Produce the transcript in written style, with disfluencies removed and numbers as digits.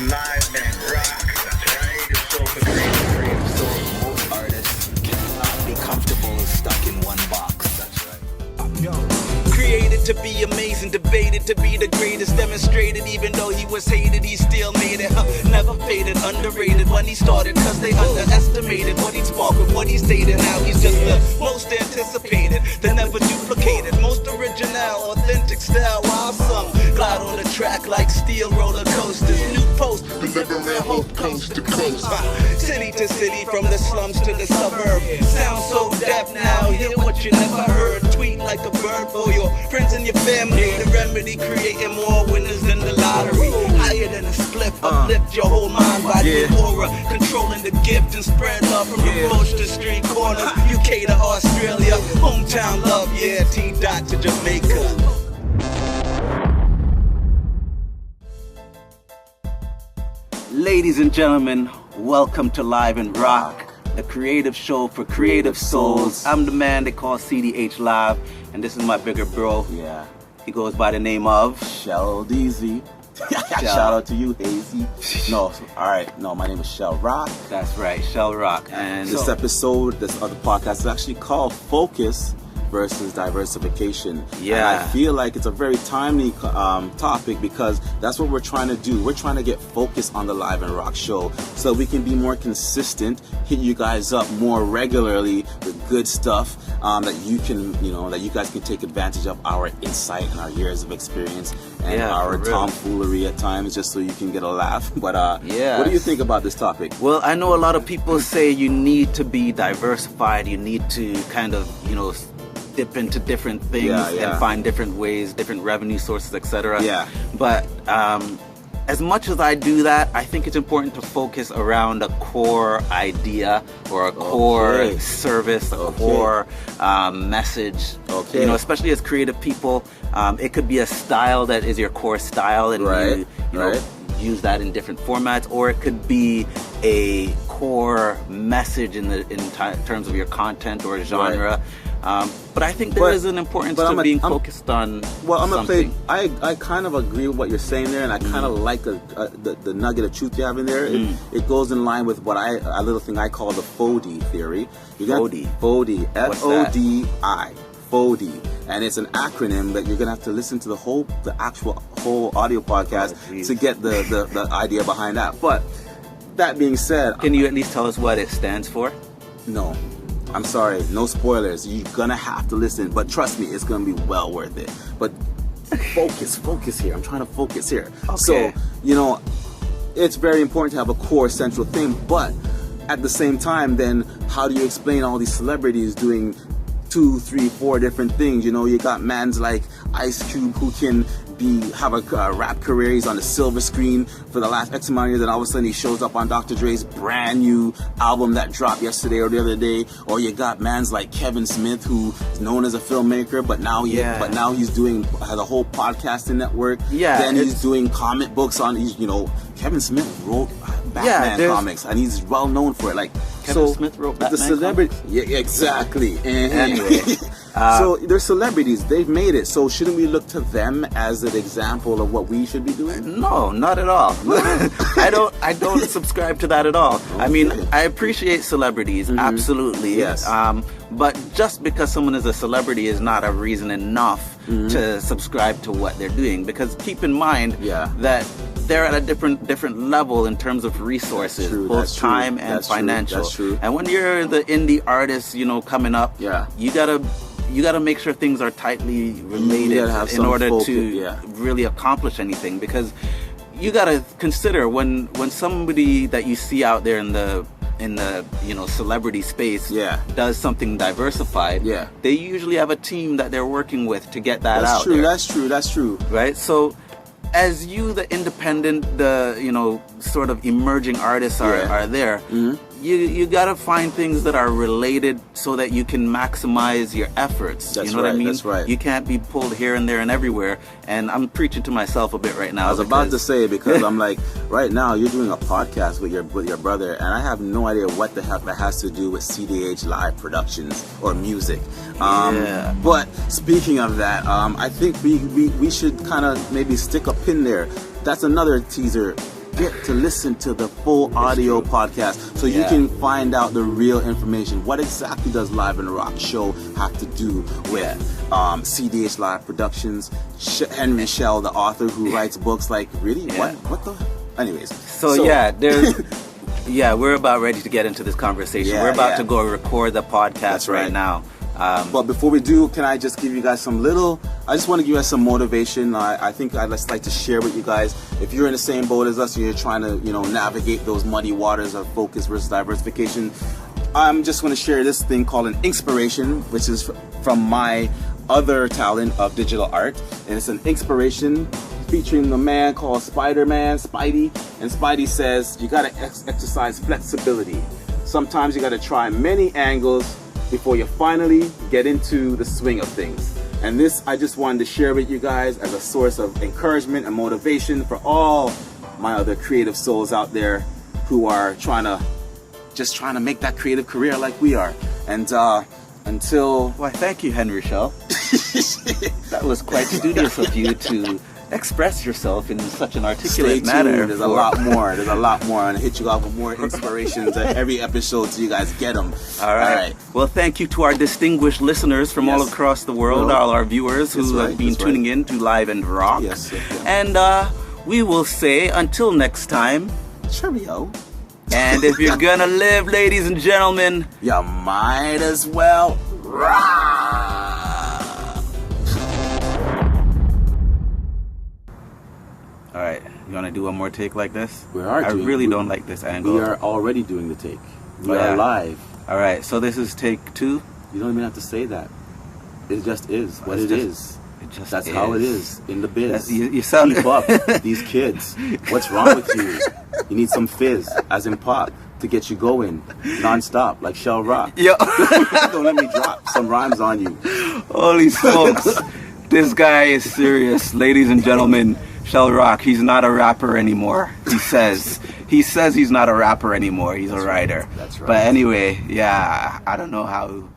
live and rock. That's right. It's so for creative. So most artists cannot be comfortable stuck in one box. That's right. Yo. Created to be amazing, debated to be the greatest, demonstrated even though he was hated, he still made it. Never faded, underrated when he started, cause they underestimated what he'd spark with what he stated. Now he's just the most anticipated, the never duplicated, most original, authentic style, awesome. Glide on the track like steel roller coasters, new post, delivering hope coast to coast. City to city, from the slums to the suburb. Sound so deaf now, hear what you never heard. Tweet like a bird for your friends and your family. The remedy, creating more winners than the lottery. Higher than a split, uplift your whole mind by the aura. Controlling the gift and spread love from the bush to street corners. UK to Australia, hometown love, yeah. T-Dot to Jamaica. Ladies and gentlemen, welcome to Live and Rock, the creative show for creative souls. I'm the man they call CDH Live, and this is my bigger bro. Yeah. He goes by the name of Shell DZ. Shout out to you, Hazy. No, alright, no, my name is Shell Rock. That's right, Shell Rock. And this episode, this other podcast is actually called Focus versus Diversification. Yeah. And I feel like it's a very timely topic because that's what we're trying to do. We're trying to get focused on the Live and Rock show so we can be more consistent, hit you guys up more regularly with good stuff that you can, that you guys can take advantage of our insight and our years of experience and our tomfoolery at times just so you can get a laugh. But what do you think about this topic? Well, I know a lot of people say you need to be diversified. You need to kind of, dip into different things and find different ways, different revenue sources, etc. Yeah. But as much as I do that, I think it's important to focus around a core idea or a core service, a core message. Okay. Especially as creative people, it could be a style that is your core style, and you use that in different formats, or it could be a core message in terms of your content or genre. But I think there is an importance to being focused on something. I kind of agree with what you're saying there, and I kind of like the nugget of truth you have in there. It goes in line with what a little thing I call the FODI theory. FODI, FODI. FODI, and it's an acronym that you're gonna have to listen to the actual whole audio podcast to get the idea behind that. But that being said, can you at least tell us what it stands for? No, I'm sorry, no spoilers. You're gonna have to listen, but trust me, it's gonna be well worth it. But focus here. I'm trying to focus here. Okay. So it's very important to have a core central thing, but at the same time, then how do you explain all these celebrities doing 2, 3, 4 different things? You got mans like Ice Cube who can have a rap career. He's on the silver screen for the last X amount of years, and all of a sudden he shows up on Dr. Dre's brand new album that dropped yesterday or the other day. Or you got mans like Kevin Smith, who is known as a filmmaker, but now he's has a whole podcasting network. Then he's doing comic books on. Kevin Smith wrote Batman comics, and he's well known for it. Kevin Smith wrote Batman the celebrity comics? Yeah, exactly. Anyway, so they're celebrities. They've made it. So shouldn't we look to them as an example of what we should be doing? No, not at all. I don't subscribe to that at all. Okay. I mean, I appreciate celebrities, absolutely. Yes. But just because someone is a celebrity is not a reason enough to subscribe to what they're doing. Because keep in mind that they're at a different level in terms of resources, both time and financial. That's true. And when you're the indie artist, coming up, you gotta make sure things are tightly related in order to really accomplish anything. Because you gotta consider when somebody that you see out there in the celebrity space does something diversified, they usually have a team that they're working with to get that out there. That's true. Right? So as you, the independent, sort of emerging artists are there, you gotta find things that are related so that you can maximize your efforts. That's you know what I mean? That's right. You can't be pulled here and there and everywhere. And I'm preaching to myself a bit right now. I was about to say, because I'm like, right now you're doing a podcast with your brother, and I have no idea what the heck that has to do with CDH Live Productions or music. But speaking of that, I think we should kind of maybe stick a pin there. That's another teaser forget to listen to the full audio podcast so you can find out the real information. What exactly does Live and Rock show have to do with CDH Live Productions? Henry Shell, the author who writes books, like, really? What the? Anyways. So yeah, there's... Yeah, we're about ready to get into this conversation. We're about to go record the podcast right now. But before we do, can I just give you guys I just want to give you guys some motivation. I think I'd just like to share with you guys, if you're in the same boat as us and you're trying to, navigate those muddy waters of focus versus diversification, I'm just going to share this thing called an inspiration, which is from my other talent of digital art. And it's an inspiration featuring the man called Spider-Man, Spidey. And Spidey says, you got to exercise flexibility. Sometimes you got to try many angles before you finally get into the swing of things. And this, I just wanted to share with you guys as a source of encouragement and motivation for all my other creative souls out there who are trying to make that creative career like we are. And until... Why, thank you, Henry Shell. That was quite studious of you to express yourself in such an articulate manner. There's a lot more. I'm going to hit you off with more inspirations at every episode so you guys get them. All right. Well, thank you to our distinguished listeners from all across the world, all our viewers who have been tuning in to Live and Rock. And we will say until next time, cheerio. And if you're gonna live, ladies and gentlemen, you might as well rock. All right, you want to do one more take like this? I really don't like this angle. We are already doing the take. We are live. All right, so this is take 2. You don't even have to say that. It just is what it is. That's how it is in the biz. You sound... Keep up, these kids. What's wrong with you? You need some fizz, as in pop, to get you going non-stop, like Shell Rock. Yo. Don't let me drop some rhymes on you. Holy smokes. This guy is serious, ladies and gentlemen. Shell Rock, he's not a rapper anymore. He says he's not a rapper anymore. He's a writer. That's right. But anyway, I don't know how